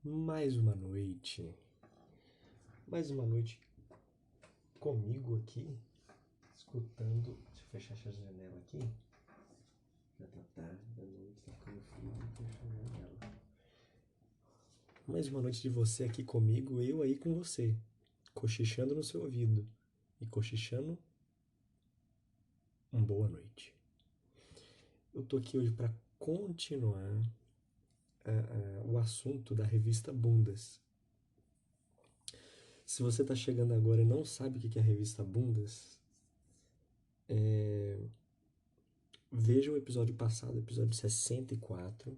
Mais uma noite. Mais uma noite comigo aqui, escutando. Deixa eu fechar essa janela aqui. Já tá tarde da noite, tá ficando frio, fecha a janela. Mais uma noite de você aqui comigo, eu aí com você, cochichando no seu ouvido e cochichando boa noite. Eu tô aqui hoje para continuar o assunto da revista Bundas. Se você tá chegando agora e não sabe o que é a revista Bundas, veja o episódio passado, episódio 64.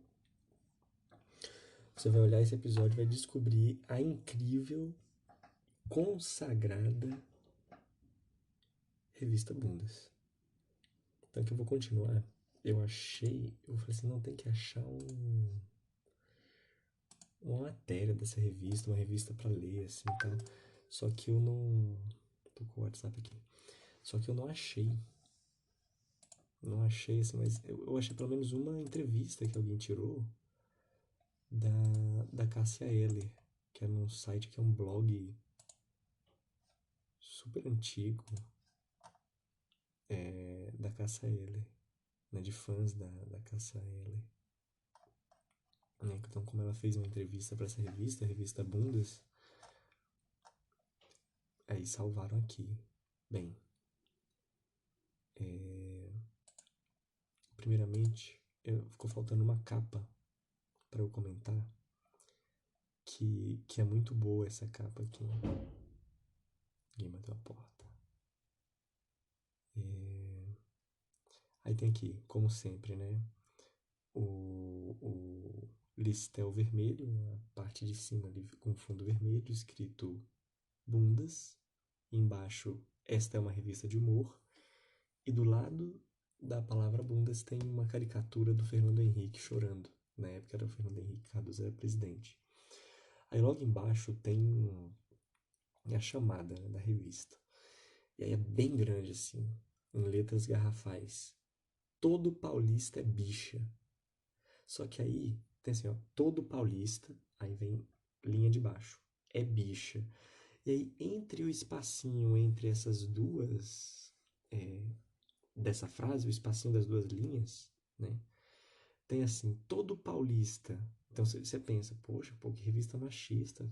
Você vai olhar esse episódio e vai descobrir a incrível, consagrada revista Bundas. Então aqui eu vou continuar. Eu falei assim, não, tem que achar uma matéria dessa revista, uma revista pra ler, assim, tá? Só que eu não... Tô com o WhatsApp aqui. Só que eu não achei. Não achei, assim, mas eu achei pelo menos uma entrevista que alguém tirou da Cássia Eller, que é num site que é um blog super antigo, da Cássia Eller, né, de fãs da Cássia Eller. Né? Então, como ela fez uma entrevista para essa revista, a revista Bundas, aí salvaram aqui. Bem, primeiramente, ficou faltando uma capa para eu comentar, que é muito boa essa capa aqui. Ninguém bateu a porta. Aí tem aqui, como sempre, né? O listel vermelho, a parte de cima ali com fundo vermelho, escrito Bundas. Embaixo, esta é uma revista de humor. E do lado da palavra bundas tem uma caricatura do Fernando Henrique chorando. Na época era o Fernando Henrique Cardoso era presidente. Aí logo embaixo tem a chamada, né, da revista. E aí é bem grande assim, em letras garrafais. Todo paulista é bicha. Só que aí tem assim, ó, todo paulista, aí vem linha de baixo, é bicha. E aí entre o espacinho entre essas duas, dessa frase, o espacinho das duas linhas, né? Tem assim, todo paulista. Então você pensa, poxa, pô, que revista machista,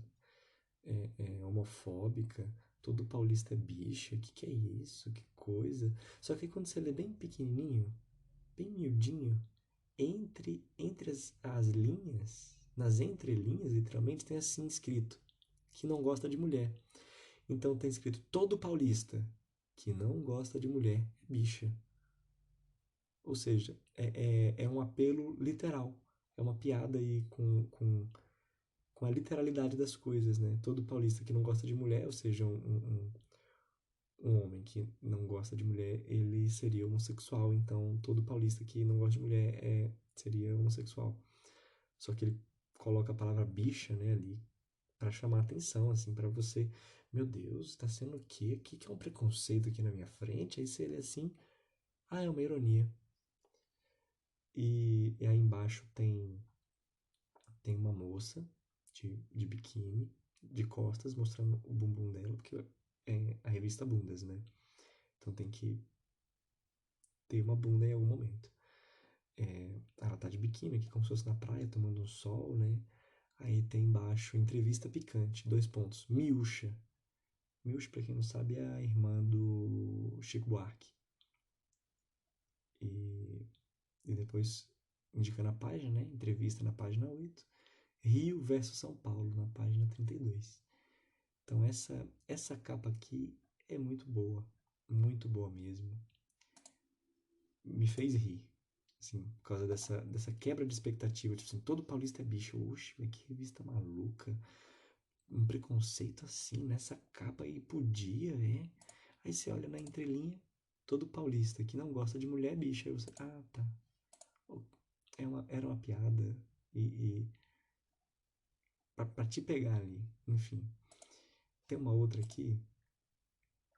homofóbica, todo paulista é bicha, que é isso? Que coisa. Só que aí quando você lê bem pequenininho, bem miudinho, entre as linhas, nas entrelinhas, literalmente, tem assim escrito, que não gosta de mulher. Então tem escrito, todo paulista que não gosta de mulher é bicha. Ou seja, é um apelo literal. É uma piada aí com a literalidade das coisas, né? Todo paulista que não gosta de mulher, ou seja, um homem que não gosta de mulher, ele seria homossexual. Então, todo paulista que não gosta de mulher seria homossexual. Só que ele coloca a palavra bicha, né, ali, pra chamar a atenção, assim, pra você. Meu Deus, tá sendo o quê? O que é um preconceito aqui na minha frente? Aí você lê assim, é uma ironia. E aí embaixo tem uma moça de biquíni, de costas, mostrando o bumbum dela, porque é a revista Bundas, né? Então tem que ter uma bunda em algum momento. Ela tá de biquíni aqui, como se fosse na praia, tomando um sol, né? Aí tem embaixo, entrevista picante, dois pontos. Miúcha. Miúcha, pra quem não sabe, é a irmã do Chico Buarque. E, e depois indica na página, né? Entrevista na página 8. Rio versus São Paulo, na página 32. Então essa capa aqui é muito boa mesmo. Me fez rir, assim, por causa dessa quebra de expectativa, tipo assim, todo paulista é bicho. Oxe, mas que revista maluca, um preconceito assim, nessa capa aí podia, é? Aí você olha na entrelinha, todo paulista que não gosta de mulher é bicho. Aí você, tá, era uma piada e pra te pegar ali, enfim. Tem uma outra aqui,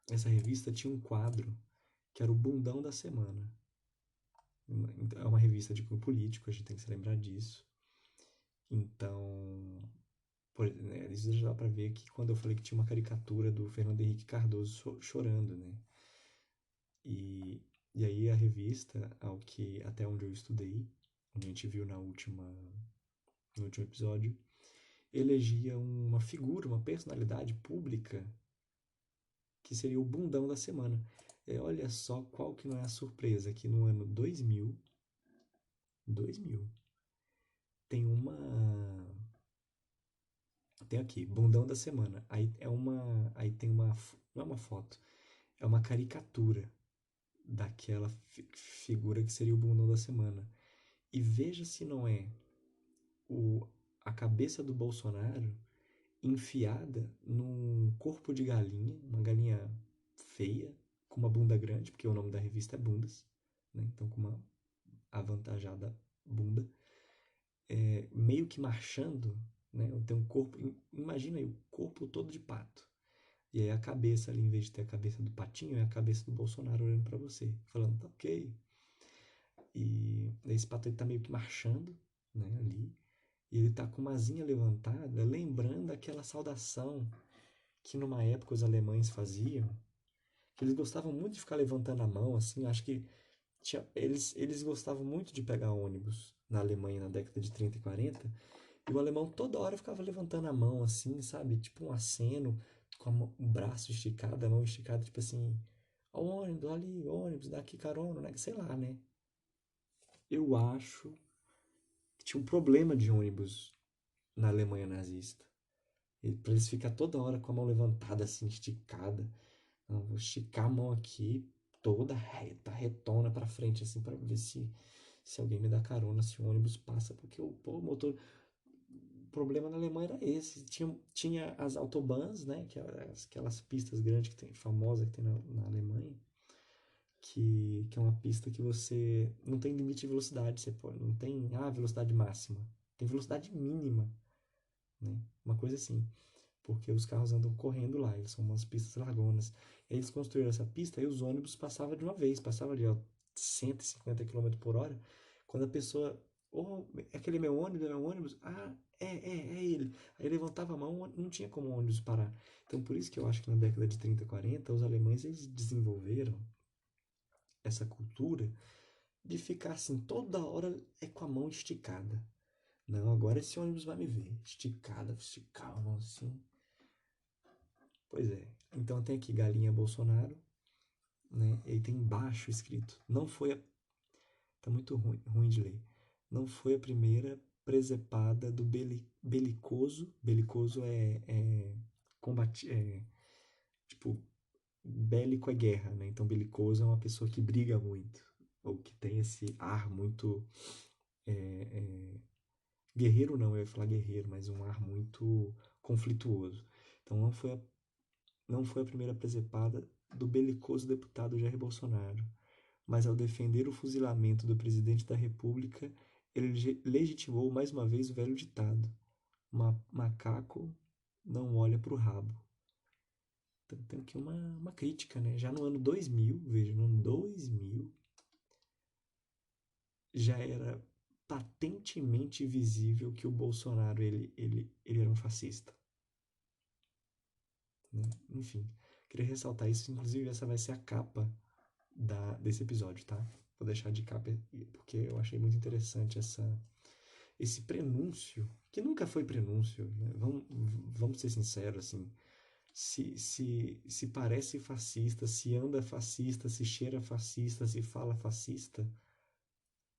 essa revista tinha um quadro que era o Bundão da Semana. É uma revista de cunho político, a gente tem que se lembrar disso. Então, isso já dá pra ver que quando eu falei que tinha uma caricatura do Fernando Henrique Cardoso chorando, né? E, e aí a revista, até onde eu estudei, onde a gente viu no último episódio, elegia uma figura, uma personalidade pública que seria o bundão da semana. Olha só qual que não é a surpresa, que no ano 2000 tem tem aqui, bundão da semana. Aí tem não é uma foto, é uma caricatura daquela figura que seria o bundão da semana. E veja se não é o, a cabeça do Bolsonaro enfiada num corpo de galinha, uma galinha feia, com uma bunda grande, porque o nome da revista é Bundas, né? Então com uma avantajada bunda, meio que marchando, né? Tem um corpo, imagina aí, o corpo todo de pato. E aí a cabeça ali, em vez de ter a cabeça do patinho, é a cabeça do Bolsonaro olhando para você, falando, tá ok. E esse pato ele tá meio que marchando, né, ali. E ele tá com uma asinha levantada, lembrando aquela saudação que numa época os alemães faziam, que eles gostavam muito de ficar levantando a mão, assim, acho que eles gostavam muito de pegar ônibus na Alemanha na década de 30 e 40, e o alemão toda hora ficava levantando a mão, assim, sabe? Tipo um aceno, com o braço esticado, a mão esticada, tipo assim, ó, ônibus, ali, ônibus, dá aqui carona, né? Sei lá, né? Eu acho que tinha um problema de ônibus na Alemanha nazista. E pra eles ficar toda hora com a mão levantada, assim, esticada. Não, vou esticar a mão aqui, toda reta, retona pra frente, assim, pra ver se alguém me dá carona, se o ônibus passa, porque o motor. O problema na Alemanha era esse. Tinha as autobahns, né? Aquelas pistas grandes que tem, famosas que tem na Alemanha, que é uma pista que você não tem limite de velocidade, você pode, não tem velocidade máxima, tem velocidade mínima, né? Uma coisa assim, porque os carros andam correndo lá, eles são umas pistas largonas. Eles construíram essa pista e os ônibus passavam de uma vez, passava ali, ó, 150 km por hora. Quando a pessoa, aquele é meu ônibus, é meu ônibus, é ele. Aí levantava a mão, não tinha como o ônibus parar. Então por isso que eu acho que na década de 30, 40, os alemães eles desenvolveram essa cultura de ficar assim, toda hora é com a mão esticada. Não, agora esse ônibus vai me ver. Esticada, esticar a mão assim. Pois é. Então tem aqui Galinha Bolsonaro, né? E tem embaixo escrito. Não foi a. Tá muito ruim de ler. Não foi a primeira presepada do belicoso. Belicoso é combate. Tipo, bélico é guerra, né? Então belicoso é uma pessoa que briga muito. Ou que tem esse ar muito. É, é, guerreiro não, eu ia falar guerreiro, mas um ar muito conflituoso. Então não foi a primeira presepada do belicoso deputado Jair Bolsonaro, mas ao defender o fuzilamento do presidente da República, ele legitimou mais uma vez o velho ditado: macaco não olha para o rabo. Então tem aqui uma crítica, né? Já no ano 2000, veja, no ano 2000, já era patentemente visível que o Bolsonaro ele era um fascista, né? Enfim, queria ressaltar isso. Inclusive, essa vai ser a capa desse episódio, tá? Vou deixar de capa porque eu achei muito interessante esse prenúncio, que nunca foi prenúncio, né? Vamos ser sinceros, assim. Se parece fascista, se anda fascista, se cheira fascista, se fala fascista,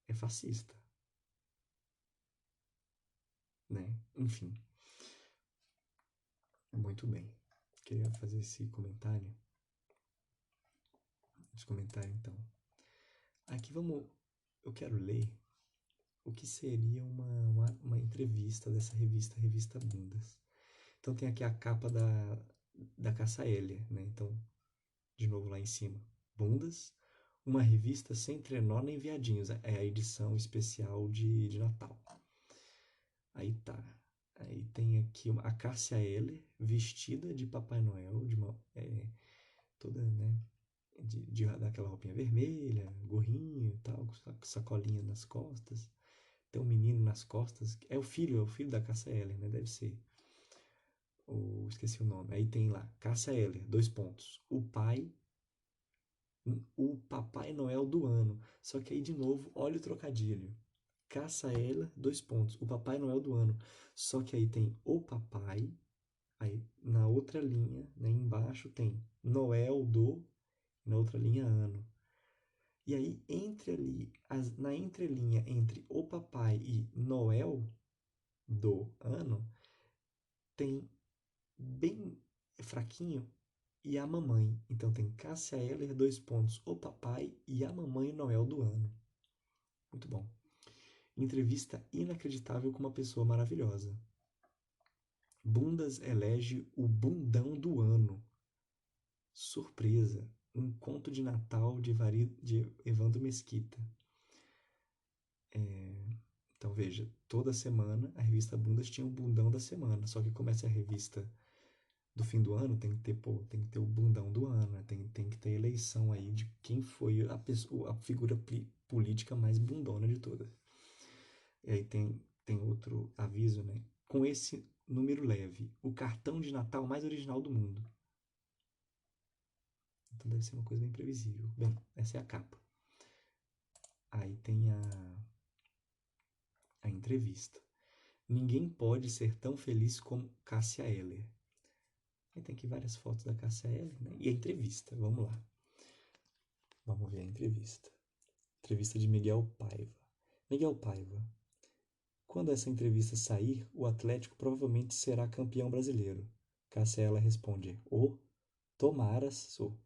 é fascista, né? Enfim, muito bem. Queria fazer esse comentário. Esse comentário, então. Aqui eu quero ler o que seria uma entrevista dessa revista Bundas. Então tem aqui a capa da Caça-Hélia, né? Então, de novo lá em cima, Bundas, uma revista sem trenó nem viadinhos. É a edição especial de Natal. Aí tá. Aí tem aqui a Cássia Eller, vestida de Papai Noel, toda, né? Daquela roupinha vermelha, gorrinho e tal, com sacolinha nas costas. Tem um menino nas costas. É o filho da Cássia Eller, né? Deve ser. Esqueci o nome. Aí tem lá, Cássia Eller, dois pontos. O Papai Noel do ano. Só que aí, de novo, olha o trocadilho. Cássia Eller, dois pontos. O Papai Noel do ano. Só que aí tem o papai. Aí na outra linha, né, embaixo, tem Noel do. Na outra linha, ano. E aí, na entrelinha entre o papai e Noel do ano, tem bem fraquinho e a mamãe. Então tem Cássia Eller, dois pontos, o papai e a mamãe Noel do ano. Muito bom. Entrevista inacreditável com uma pessoa maravilhosa. Bundas elege o bundão do ano. Surpresa. Um conto de Natal de Evandro Mesquita. Então veja, toda semana a revista Bundas tinha o bundão da semana. Só que começa a revista do fim do ano, tem que ter o bundão do ano, né? Tem que ter eleição aí de quem foi a figura política mais bundona de todas. E aí tem outro aviso, né? Com esse número leve, o cartão de Natal mais original do mundo. Então deve ser uma coisa bem previsível. Bem, essa é a capa. Aí tem a entrevista. Ninguém pode ser tão feliz como Cássia Eller. Aí tem aqui várias fotos da Cássia Eller, né? E a entrevista, vamos lá. Vamos ver a entrevista. Entrevista de Miguel Paiva. Miguel Paiva. Quando essa entrevista sair, o Atlético provavelmente será campeão brasileiro. Cássia Eller responde: tomaras, sou.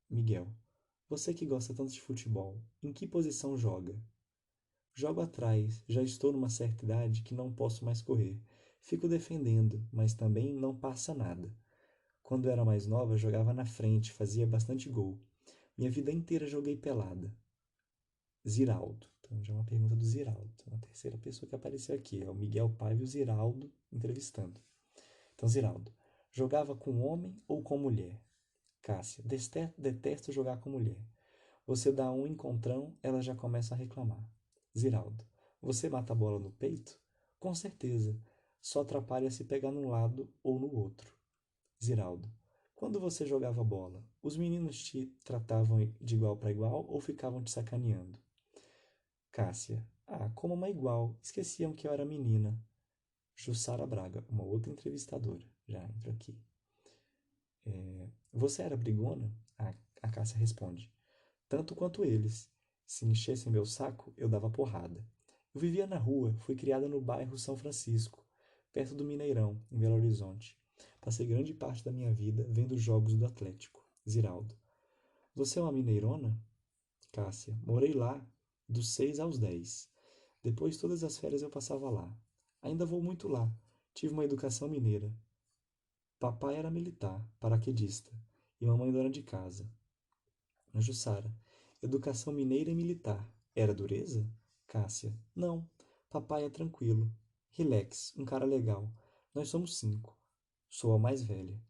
Miguel. Você que gosta tanto de futebol, em que posição joga? Jogo atrás, já estou numa certa idade que não posso mais correr. Fico defendendo, mas também não passa nada. Quando era mais nova, jogava na frente, fazia bastante gol. Minha vida inteira joguei pelada. Ziraldo. Então já é uma pergunta do Ziraldo. Uma terceira pessoa que apareceu aqui. É o Miguel Paiva e o Ziraldo entrevistando. Então, Ziraldo. Jogava com homem ou com mulher? Cássia. Detesto jogar com mulher. Você dá um encontrão, ela já começa a reclamar. Ziraldo. Você mata a bola no peito? Com certeza. Só atrapalha se pegar num lado ou no outro. Ziraldo. Quando você jogava bola, os meninos te tratavam de igual para igual ou ficavam te sacaneando? Cássia. Como uma igual. Esqueciam que eu era menina. Jussara Braga, uma outra entrevistadora. Já entro aqui. Você era brigona? A Cássia responde. Tanto quanto eles. Se enchessem meu saco, eu dava porrada. Eu vivia na rua, fui criada no bairro São Francisco, perto do Mineirão, em Belo Horizonte. Passei grande parte da minha vida vendo jogos do Atlético. Ziraldo. Você é uma mineirona? Cássia. Morei lá dos 6 aos 10. Depois todas as férias eu passava lá. Ainda vou muito lá. Tive uma educação mineira. Papai era militar, paraquedista, e mamãe dona de casa. Jussara. Educação mineira e militar. Era dureza? Cássia. Não. Papai é tranquilo. Relax, um cara legal. Nós somos 5. Sou a mais velha.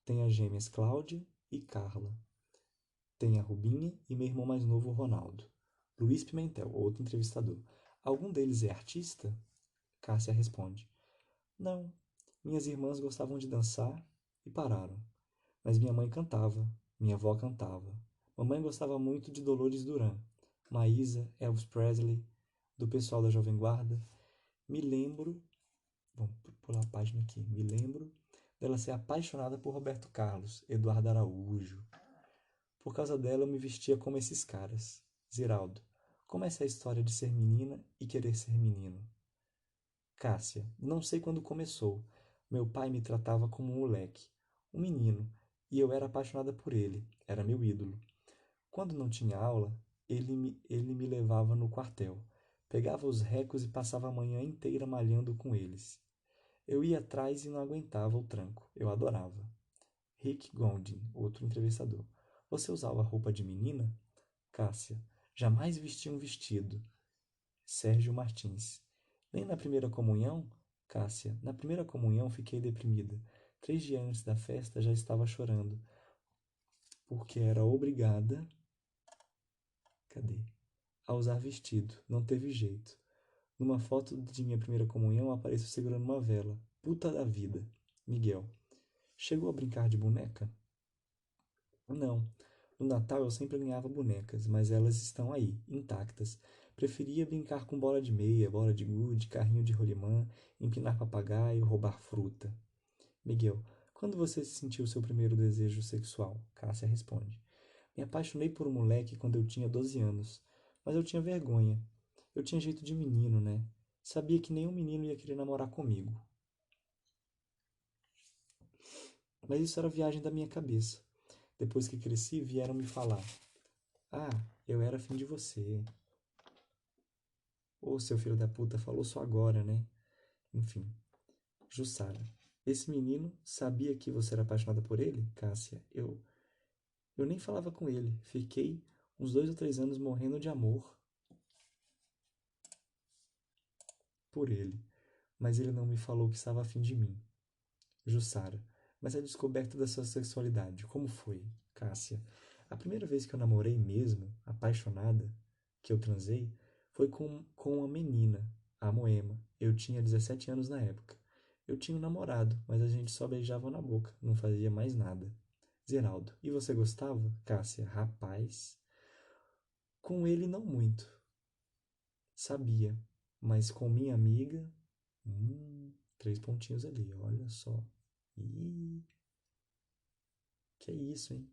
Tem as gêmeas Cláudia e Carla. Tem a Rubinha e meu irmão mais novo, Ronaldo. Luiz Pimentel, outro entrevistador. Algum deles é artista? Cássia responde. Não. Minhas irmãs gostavam de dançar e pararam. Mas minha mãe cantava, minha avó cantava. Mamãe gostava muito de Dolores Duran, Maísa, Elvis Presley, do pessoal da Jovem Guarda. Me lembro, vamos pular a página aqui, me lembro dela ser apaixonada por Roberto Carlos, Eduardo Araújo. Por causa dela eu me vestia como esses caras. Ziraldo, como é essa história de ser menina e querer ser menino? Cássia, não sei quando começou. Meu pai me tratava como um moleque, um menino, e eu era apaixonada por ele, era meu ídolo. Quando não tinha aula, ele me levava no quartel, pegava os recos e passava a manhã inteira malhando com eles. Eu ia atrás e não aguentava o tranco, eu adorava. Rick Gondin, outro entrevistador. Você usava roupa de menina? Cássia, jamais vesti um vestido. Sérgio Martins. Nem na primeira comunhão? Cássia, na primeira comunhão fiquei deprimida. 3 dias antes da festa já estava chorando, porque era obrigada, cadê? A usar vestido. Não teve jeito. Numa foto de minha primeira comunhão apareço segurando uma vela. Puta da vida. Miguel. Chegou a brincar de boneca? Não. No Natal eu sempre ganhava bonecas, mas elas estão aí, intactas. Preferia brincar com bola de meia, bola de gude, carrinho de rolimã, empinar papagaio, roubar fruta. Miguel. Quando você sentiu seu primeiro desejo sexual? Cássia responde. Me apaixonei por um moleque quando eu tinha 12 anos, mas eu tinha vergonha. Eu tinha jeito de menino, né? Sabia que nenhum menino ia querer namorar comigo. Mas isso era viagem da minha cabeça. Depois que cresci, vieram me falar: Ah, eu era afim de você. Ô, seu filho da puta, falou só agora, né? Enfim. Jussara. Esse menino sabia que você era apaixonada por ele? Cássia. Eu nem falava com ele. Fiquei uns 2 ou 3 anos morrendo de amor por ele. Mas ele não me falou que estava afim de mim. Jussara. Mas a descoberta da sua sexualidade, como foi? Cássia. A primeira vez que eu namorei mesmo, apaixonada, que eu transei, foi com uma menina, a Moema. Eu tinha 17 anos na época. Eu tinha um namorado, mas a gente só beijava na boca, não fazia mais nada. Zeraldo. E você gostava? Cássia. Rapaz. Com ele não muito. Sabia. Mas com minha amiga. 3 pontinhos ali, olha só. Ih, que isso, hein?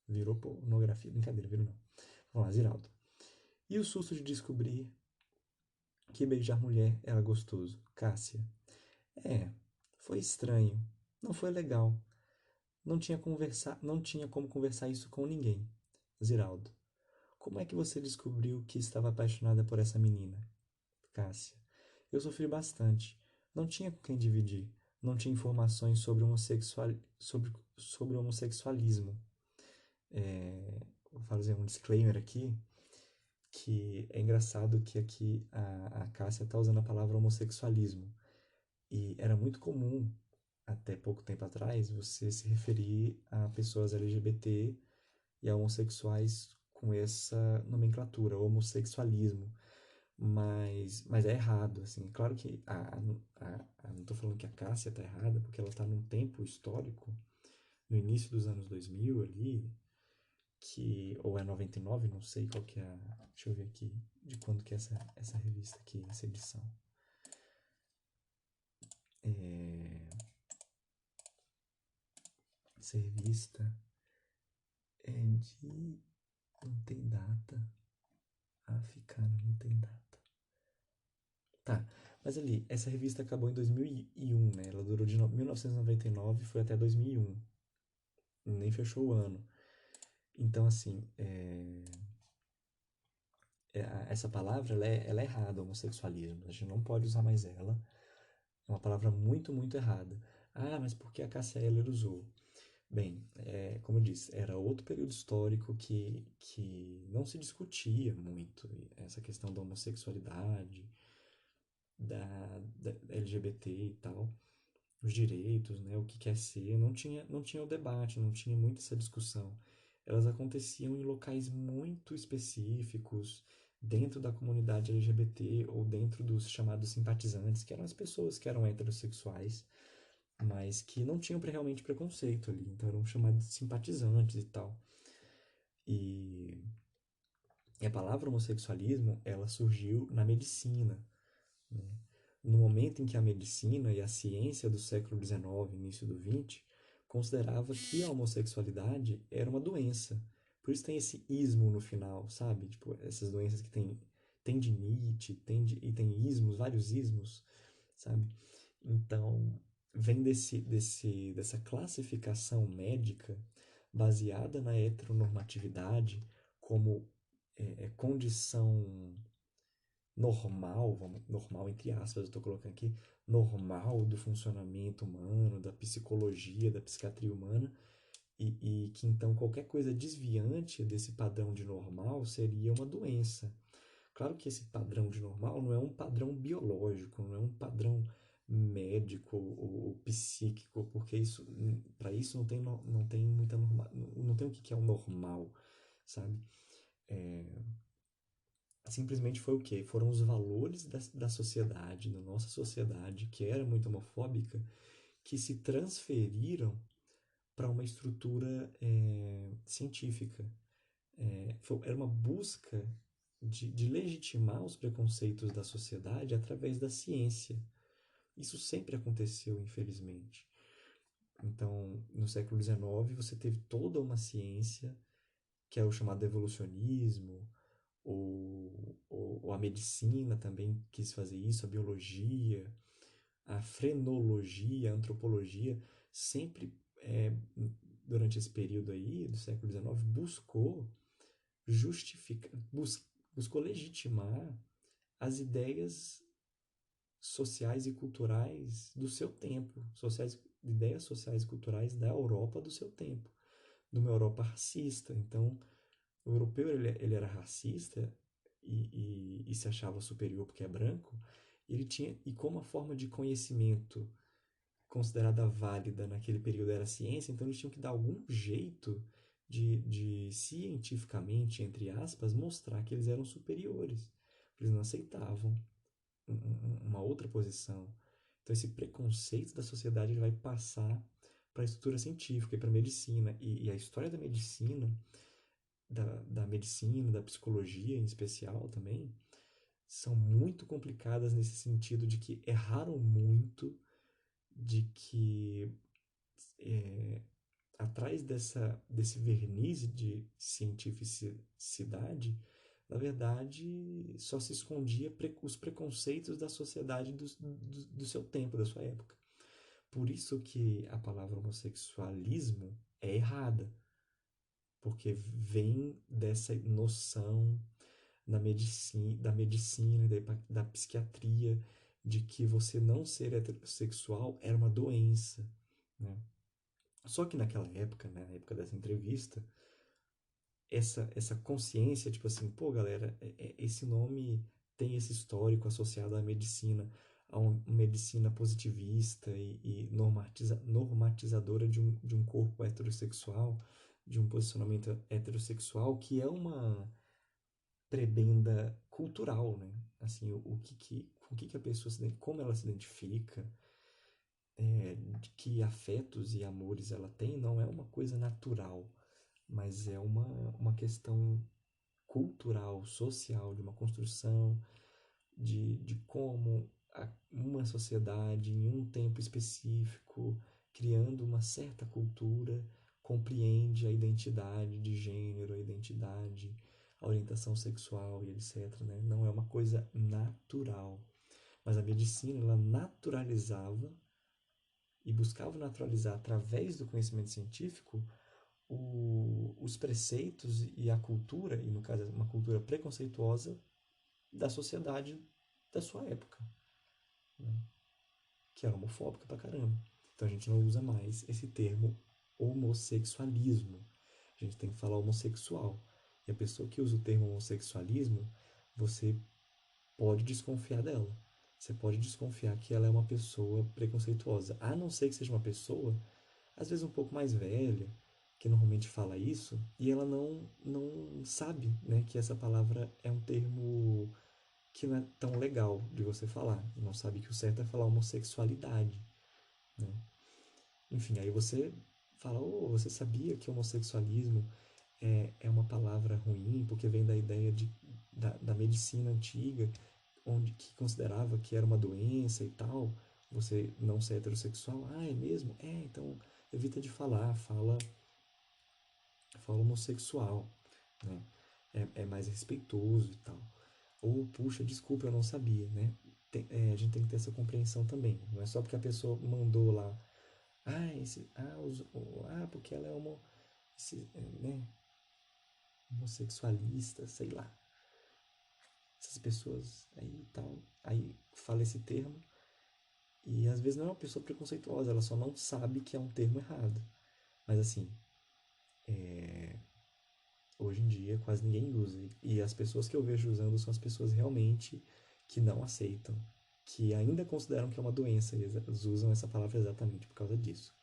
Virou pornografia. Brincadeira, virou não. Vamos lá, Ziraldo. E o susto de descobrir que beijar mulher era gostoso? Cássia. É, foi estranho. Não foi legal. Não tinha como conversar isso com ninguém. Ziraldo. Como é que você descobriu que estava apaixonada por essa menina? Cássia. Eu sofri bastante. Não tinha com quem dividir. Não tinha informações sobre homossexualismo. Vou fazer um disclaimer aqui, que é engraçado que aqui a Cássia está usando a palavra homossexualismo. E era muito comum, até pouco tempo atrás, você se referir a pessoas LGBT e a homossexuais com essa nomenclatura, homossexualismo. Mas é errado, assim. Claro que não estou falando que a Cássia está errada, porque ela está num tempo histórico, no início dos anos 2000 ali, ou é 99, não sei qual que é deixa eu ver aqui, de quando que é essa revista aqui, essa edição. É, essa revista é de... não tem data. Cara, não tem data. Tá, mas ali, essa revista acabou em 2001, né? Ela durou de 1999 e foi até 2001. Nem fechou o ano. Então, assim, essa palavra ela é errada, homossexualismo. A gente não pode usar mais ela. É uma palavra muito, muito errada. Ah, mas por que a Cássia Eller usou? Bem, como eu disse, era outro período histórico que não se discutia muito essa questão da homossexualidade, da LGBT e tal, os direitos, né, o que quer ser, não tinha o debate, não tinha muita essa discussão. Elas aconteciam em locais muito específicos, dentro da comunidade LGBT ou dentro dos chamados simpatizantes, que eram as pessoas que eram heterossexuais, mas que não tinham realmente preconceito ali, então eram chamados de simpatizantes e tal. E, e a palavra homossexualismo, ela surgiu na medicina, né? No momento em que a medicina e a ciência do século XIX, início do XX, considerava que a homossexualidade era uma doença. Por isso tem esse ismo no final, sabe? Tipo, essas doenças que tem tendinite, e tem ismos, vários ismos, sabe? Então, vem dessa classificação médica baseada na heteronormatividade como condição normal, normal entre aspas, eu estou colocando aqui, normal do funcionamento humano, da psicologia, da psiquiatria humana, e que então qualquer coisa desviante desse padrão de normal seria uma doença. Claro que esse padrão de normal não é um padrão biológico, não é um padrão médico ou psíquico, porque isso para isso não tem muita norma, não tem o que é o normal, sabe? Simplesmente foi o quê? Foram os valores da sociedade, da nossa sociedade, que era muito homofóbica, que se transferiram para uma estrutura científica. Era uma busca de legitimar os preconceitos da sociedade através da ciência. Isso sempre aconteceu, infelizmente. Então, no século XIX, você teve toda uma ciência, que é o chamado evolucionismo, ou a medicina também quis fazer isso, a biologia, a frenologia, a antropologia, sempre durante esse período aí, do século XIX, buscou justificar, buscou legitimar as ideias sociais e culturais do seu tempo, ideias sociais e culturais da Europa do seu tempo, de uma Europa racista. Então, o europeu ele era racista e se achava superior porque é branco. Ele tinha, e como a forma de conhecimento considerada válida naquele período era a ciência, então eles tinham que dar algum jeito de cientificamente, entre aspas, mostrar que eles eram superiores. Eles não aceitavam uma outra posição. Então esse preconceito da sociedade ele vai passar para a estrutura científica e para a medicina. E a história da medicina, da medicina, da psicologia em especial também, são muito complicadas nesse sentido de que erraram muito, de que atrás desse verniz de cientificidade, na verdade, só se escondia os preconceitos da sociedade do seu tempo, da sua época. Por isso que a palavra homossexualismo é errada, porque vem dessa noção da medicina e da psiquiatria de que você não ser heterossexual era uma doença, né? Só que naquela época, né, na época dessa entrevista, essa consciência, tipo assim, pô, galera, esse nome tem esse histórico associado à medicina, a uma medicina positivista e normatizadora de um corpo heterossexual, de um posicionamento heterossexual, que é uma prebenda cultural, né? Assim, o que a pessoa como ela se identifica, de que afetos e amores ela tem, não é uma coisa natural, mas é uma questão cultural, social, de uma construção, de como uma sociedade, em um tempo específico, criando uma certa cultura, compreende a identidade de gênero, a identidade, a orientação sexual e etc. Né? Não é uma coisa natural. Mas a medicina, ela naturalizava e buscava naturalizar através do conhecimento científico os preceitos e a cultura, e no caso uma cultura preconceituosa da sociedade da sua época, né? Que era homofóbica pra caramba. Então a gente não usa mais esse termo homossexualismo. A gente tem que falar homossexual. E a pessoa que usa o termo homossexualismo, você pode desconfiar dela. Você pode desconfiar que ela é uma pessoa preconceituosa. A não ser que seja uma pessoa, às vezes um pouco mais velha, que normalmente fala isso, e ela não sabe, né, que essa palavra é um termo que não é tão legal de você falar. Não sabe que o certo é falar homossexualidade, né? Enfim, aí você fala, oh, você sabia que homossexualismo é uma palavra ruim, porque vem da ideia da medicina antiga, onde que considerava que era uma doença e tal, você não ser heterossexual. Ah, é mesmo? Então evita de falar, fala homossexual, né? É mais respeitoso e tal. Ou, puxa, desculpa, eu não sabia, né? A gente tem que ter essa compreensão também. Não é só porque a pessoa mandou lá, porque ela é né, homossexualista, sei lá. Essas pessoas aí e tal, aí fala esse termo, e às vezes não é uma pessoa preconceituosa, ela só não sabe que é um termo errado. Mas assim, hoje em dia quase ninguém usa. E as pessoas que eu vejo usando são as pessoas realmente que não aceitam, que ainda consideram que é uma doença, e eles usam essa palavra exatamente por causa disso.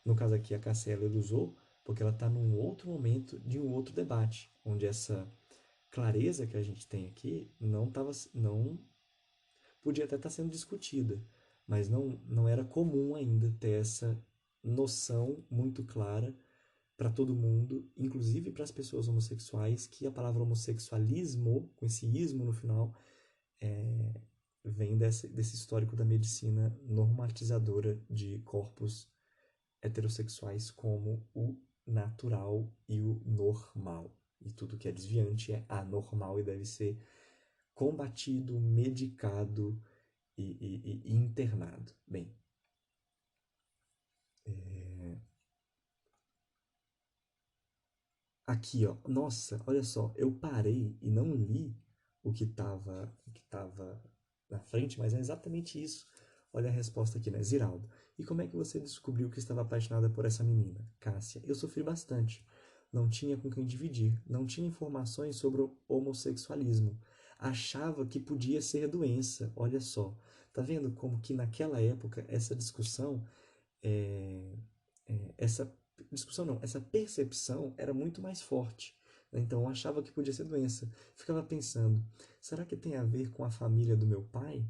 No caso aqui, a Cassiela usou porque ela está num outro momento de um outro debate, onde essa clareza que a gente tem aqui não podia até estar sendo discutida, mas não era comum ainda ter essa noção muito clara para todo mundo, inclusive para as pessoas homossexuais, que a palavra homossexualismo, com esse ismo no final, é, vem desse histórico da medicina normatizadora de corpos heterossexuais como o natural e o normal. E tudo que é desviante é anormal e deve ser combatido, medicado e internado. Bem, aqui, ó. Nossa, olha só. Eu parei e não li o que tava na frente, mas é exatamente isso. Olha a resposta aqui, né? Ziraldo. E como é que você descobriu que estava apaixonada por essa menina? Cássia. Eu sofri bastante. Não tinha com quem dividir. Não tinha informações sobre o homossexualismo. Achava que podia ser doença. Olha só. Tá vendo como que naquela época essa discussão é, essa discussão não, essa percepção era muito mais forte. Né? Então eu achava que podia ser doença. Ficava pensando, será que tem a ver com a família do meu pai?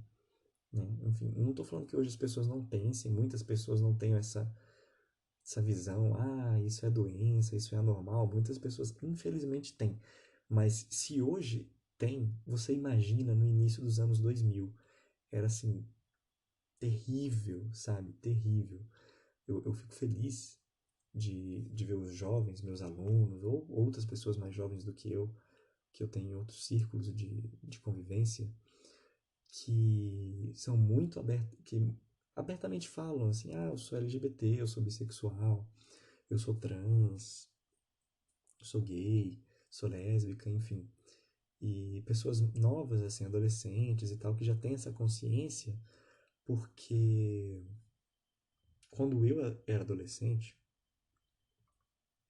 Né? Enfim, não estou falando que hoje as pessoas não pensem, muitas pessoas não têm essa visão, isso é doença, isso é anormal. Muitas pessoas, infelizmente, têm. Mas se hoje tem, você imagina no início dos anos 2000. Era assim, terrível, sabe? Terrível. Eu fico feliz de ver os jovens, meus alunos, ou outras pessoas mais jovens do que eu tenho em outros círculos de convivência, que são muito abertos, que abertamente falam assim, eu sou LGBT, eu sou bissexual, eu sou trans, eu sou gay, sou lésbica, enfim. E pessoas novas, assim, adolescentes e tal, que já têm essa consciência, porque quando eu era adolescente,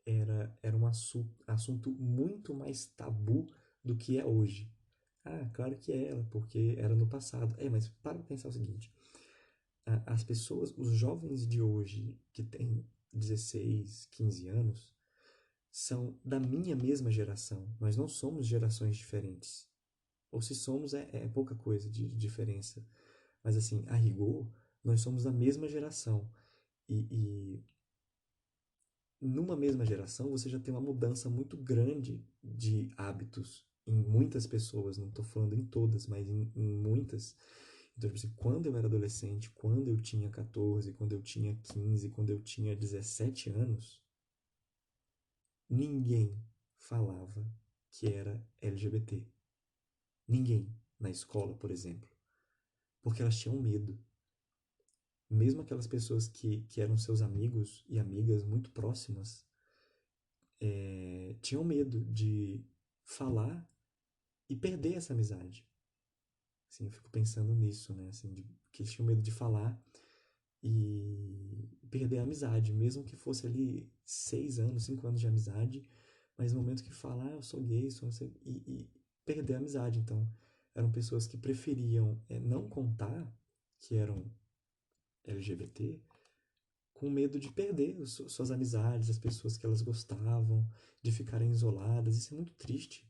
era um assunto muito mais tabu do que é hoje. Claro que era, porque era no passado. Mas para pensar o seguinte: as pessoas, os jovens de hoje que têm 16, 15 anos, são da minha mesma geração. Nós não somos gerações diferentes. Ou se somos, é pouca coisa de diferença. Mas assim, a rigor, nós somos da mesma geração. E numa mesma geração você já tem uma mudança muito grande de hábitos em muitas pessoas, não estou falando em todas, mas em muitas. Então, tipo assim, quando eu era adolescente, quando eu tinha 14, quando eu tinha 15, quando eu tinha 17 anos, ninguém falava que era LGBT. Ninguém na escola, por exemplo, porque elas tinham medo. Mesmo aquelas pessoas que eram seus amigos e amigas muito próximas, tinham medo de falar e perder essa amizade. Assim, eu fico pensando nisso, né? Assim, que eles tinham medo de falar e perder a amizade, mesmo que fosse ali 6 anos, 5 anos de amizade, mas no momento que falar, eu sou gay, sou não sei, e perder a amizade. Então, eram pessoas que preferiam não contar que eram LGBT, com medo de perder suas amizades, as pessoas que elas gostavam, de ficarem isoladas. Isso é muito triste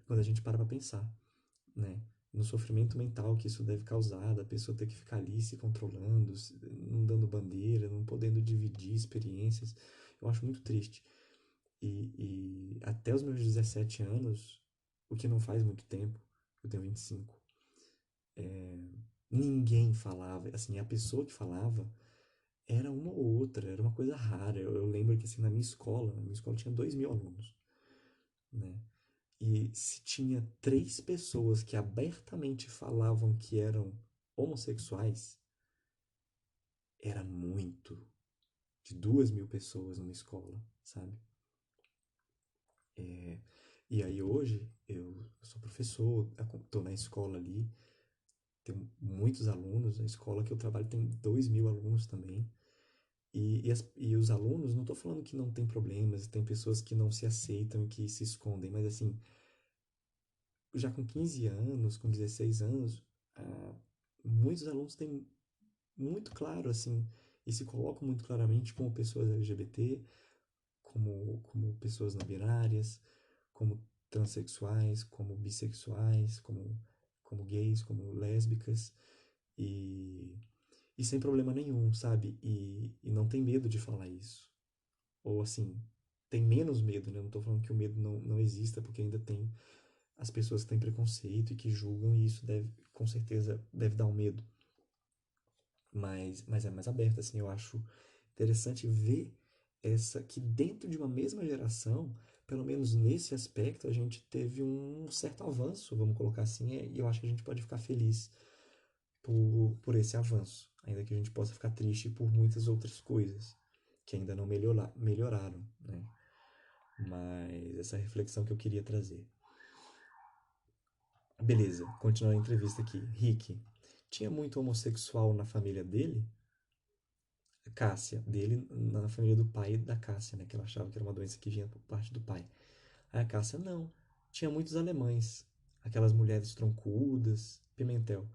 quando a gente para pensar, né? No sofrimento mental que isso deve causar, da pessoa ter que ficar ali se controlando, não dando bandeira, não podendo dividir experiências. Eu acho muito triste. E até os meus 17 anos, o que não faz muito tempo, eu tenho 25, ninguém falava, assim, a pessoa que falava era uma ou outra, era uma coisa rara. Eu lembro que, assim, na minha escola tinha 2.000 alunos, né? E se tinha 3 pessoas que abertamente falavam que eram homossexuais, era muito. De 2.000 pessoas numa escola, sabe? É, e aí hoje eu sou professor, estou na escola ali, tenho muitos alunos, a escola que eu trabalho tem 2.000 alunos também. E os alunos, não estou falando que não tem problemas, tem pessoas que não se aceitam e que se escondem, mas assim, já com 15 anos, com 16 anos, ah, muitos alunos têm muito claro, assim, e se colocam muito claramente como pessoas LGBT, como pessoas não binárias, como transexuais, como bissexuais, como gays, como lésbicas. E, e sem problema nenhum, sabe? E não tem medo de falar isso. Ou assim, tem menos medo, né? Não tô falando que o medo não exista, porque ainda tem as pessoas que têm preconceito e que julgam, e isso deve, com certeza, deve dar um medo. Mas é mais aberto, assim, eu acho interessante ver essa que dentro de uma mesma geração, pelo menos nesse aspecto, a gente teve um certo avanço, vamos colocar assim, e eu acho que a gente pode ficar feliz por esse avanço, ainda que a gente possa ficar triste por muitas outras coisas que ainda não melhoraram, né? Mas essa reflexão que eu queria trazer. Beleza, continuando a entrevista aqui. Rick, tinha muito homossexual na família dele? Cássia, dele na família do pai da Cássia, né? Que ela achava que era uma doença que vinha por parte do pai. Aí a Cássia, não. Tinha muitos alemães, aquelas mulheres troncudas, Pimentel.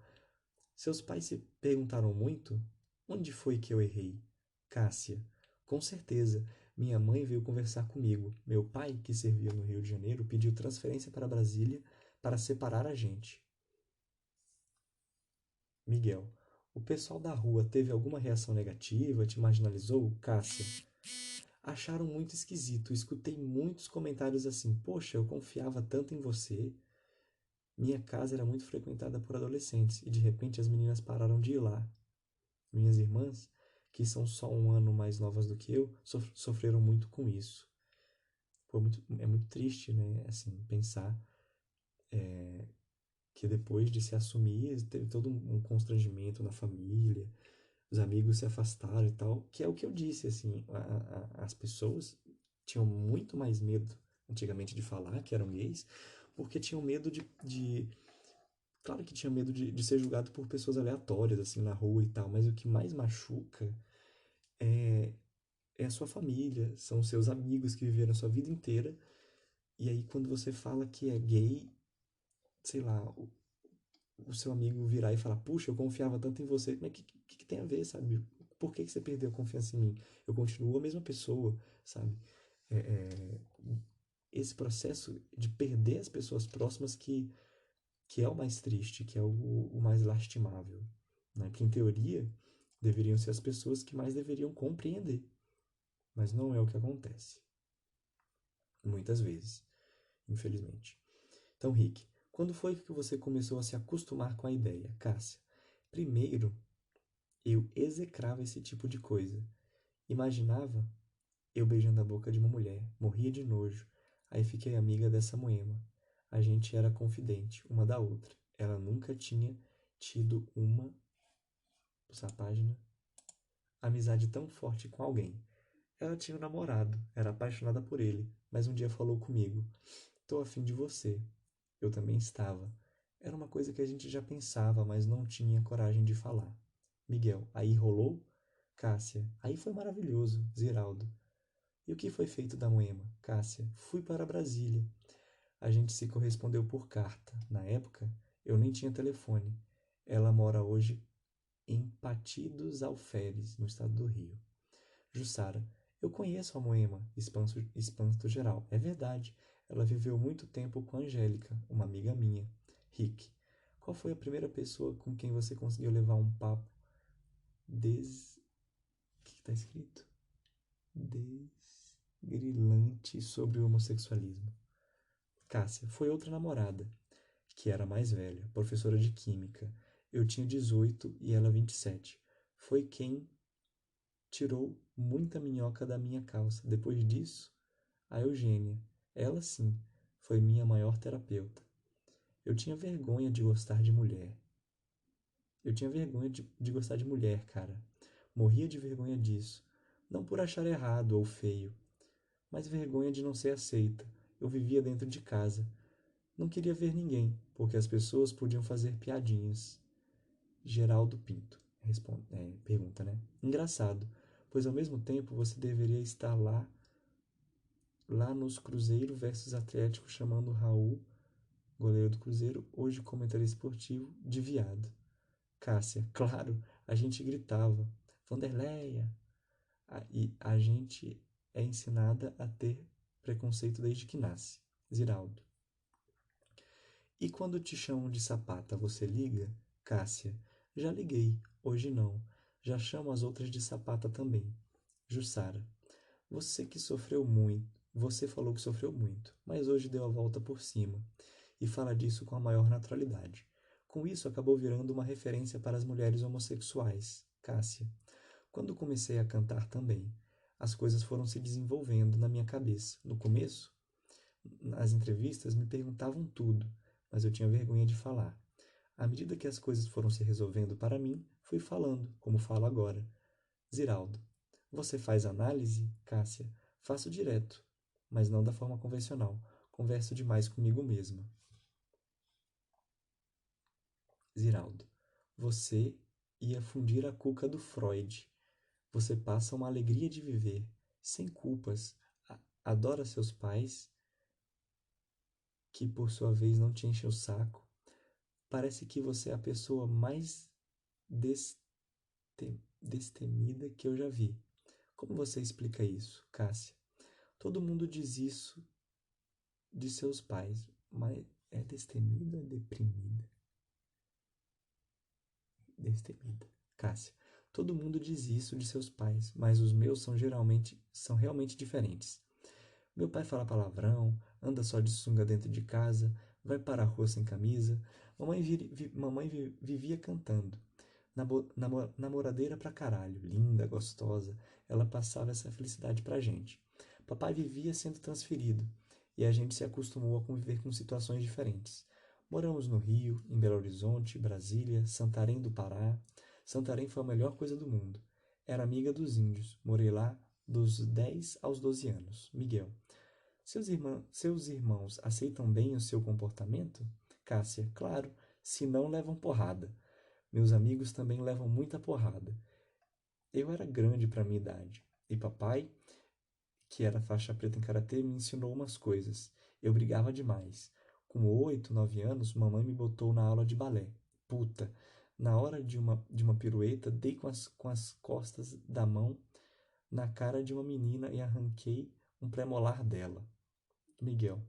Seus pais se perguntaram muito: onde foi que eu errei? Cássia, com certeza. Minha mãe veio conversar comigo. Meu pai, que servia no Rio de Janeiro, pediu transferência para Brasília para separar a gente. Miguel, o pessoal da rua teve alguma reação negativa? Te marginalizou? Cássia, acharam muito esquisito. Escutei muitos comentários assim: poxa, eu confiava tanto em você. Minha casa era muito frequentada por adolescentes e de repente as meninas pararam de ir lá. Minhas irmãs, que são só um ano mais novas do que eu, sofreram muito com isso. É muito triste, né? Assim, pensar que depois de se assumir, teve todo um constrangimento na família, os amigos se afastaram e tal, que é o que eu disse, assim, as pessoas tinham muito mais medo antigamente de falar que eram gays, porque tinham medo claro que tinha medo de ser julgado por pessoas aleatórias, assim, na rua e tal, mas o que mais machuca é a sua família, são os seus amigos que viveram a sua vida inteira, e aí quando você fala que é gay, sei lá, o seu amigo virar e falar, puxa, eu confiava tanto em você, mas que tem a ver, sabe? Por que você perdeu a confiança em mim? Eu continuo a mesma pessoa, sabe? É, é, esse processo de perder as pessoas próximas que é o mais triste, que é o mais lastimável, né? Que em teoria deveriam ser as pessoas que mais deveriam compreender, mas não é o que acontece, muitas vezes, infelizmente. Então, Rick, quando foi que você começou a se acostumar com a ideia? Cássia, primeiro eu execrava esse tipo de coisa. Imaginava eu beijando a boca de uma mulher, morria de nojo. Aí fiquei amiga dessa moema. A gente era confidente uma da outra. Ela nunca tinha tido uma, passar a página, amizade tão forte com alguém. Ela tinha um namorado, era apaixonada por ele, mas um dia falou comigo: tô afim de você. Eu também estava. Era uma coisa que a gente já pensava, mas não tinha coragem de falar. Miguel, aí rolou? Cássia, aí foi maravilhoso. Ziraldo, e o que foi feito da Moema? Cássia, fui para Brasília. A gente se correspondeu por carta. Na época, eu nem tinha telefone. Ela mora hoje em Pati dos Alferes, no estado do Rio. Jussara, eu conheço a Moema, espanto geral. É verdade. Ela viveu muito tempo com a Angélica, uma amiga minha. Rick, qual foi a primeira pessoa com quem você conseguiu levar um papo des... O que está escrito? Desgrilante sobre o homossexualismo. Cássia, foi outra namorada, que era mais velha, professora de química. Eu tinha 18 e ela 27. Foi quem tirou muita minhoca da minha calça. Depois disso, a Eugênia. Ela sim, foi minha maior terapeuta. Eu tinha vergonha de gostar de mulher. Eu tinha vergonha de gostar de mulher, cara. Morria de vergonha disso. Não por achar errado ou feio, mas vergonha de não ser aceita. Eu vivia dentro de casa. Não queria ver ninguém, porque as pessoas podiam fazer piadinhas. Geraldo Pinto pergunta, né? Engraçado, pois ao mesmo tempo você deveria estar lá nos Cruzeiro versus Atlético, chamando Raul, goleiro do Cruzeiro, hoje comentarista esportivo, de viado. Cássia, claro, a gente gritava, Vanderleia, e a gente é ensinada a ter preconceito desde que nasce. Ziraldo. E quando te chamam de sapata, você liga? Cássia. Já liguei, hoje não. Já chamo as outras de sapata também. Jussara, você que sofreu muito, você falou que sofreu muito, mas hoje deu a volta por cima e fala disso com a maior naturalidade. Com isso, acabou virando uma referência para as mulheres homossexuais. Cássia. Quando comecei a cantar também, as coisas foram se desenvolvendo na minha cabeça. No começo, nas entrevistas me perguntavam tudo, mas eu tinha vergonha de falar. À medida que as coisas foram se resolvendo para mim, fui falando, como falo agora. Ziraldo. Você faz análise, Cássia? Faço direto, mas não da forma convencional. Converso demais comigo mesma. Ziraldo. Você ia fundir a cuca do Freud. Você passa uma alegria de viver, sem culpas. Adora seus pais, que por sua vez não te enchem o saco. Parece que você é a pessoa mais destemida que eu já vi. Como você explica isso, Cássia? Todo mundo diz isso de seus pais, mas é destemida ou é deprimida? Destemida. Cássia. Todo mundo diz isso de seus pais, mas os meus são realmente diferentes. Meu pai fala palavrão, anda só de sunga dentro de casa, vai para a rua sem camisa. Mamãe vivia cantando. Namoradeira pra caralho, linda, gostosa. Ela passava essa felicidade pra gente. Papai vivia sendo transferido e a gente se acostumou a conviver com situações diferentes. Moramos no Rio, em Belo Horizonte, Brasília, Santarém do Pará. Santarém foi a melhor coisa do mundo. Era amiga dos índios. Morei lá dos 10 aos 12 anos. Miguel. Seus irmãos aceitam bem o seu comportamento? Cássia. Claro, se não levam porrada. Meus amigos também levam muita porrada. Eu era grande para minha idade. E papai, que era faixa preta em karatê, me ensinou umas coisas. Eu brigava demais. Com 8, 9 anos, mamãe me botou na aula de balé. Puta! Na hora de uma pirueta, dei com as costas da mão na cara de uma menina e arranquei um pré-molar dela. Miguel.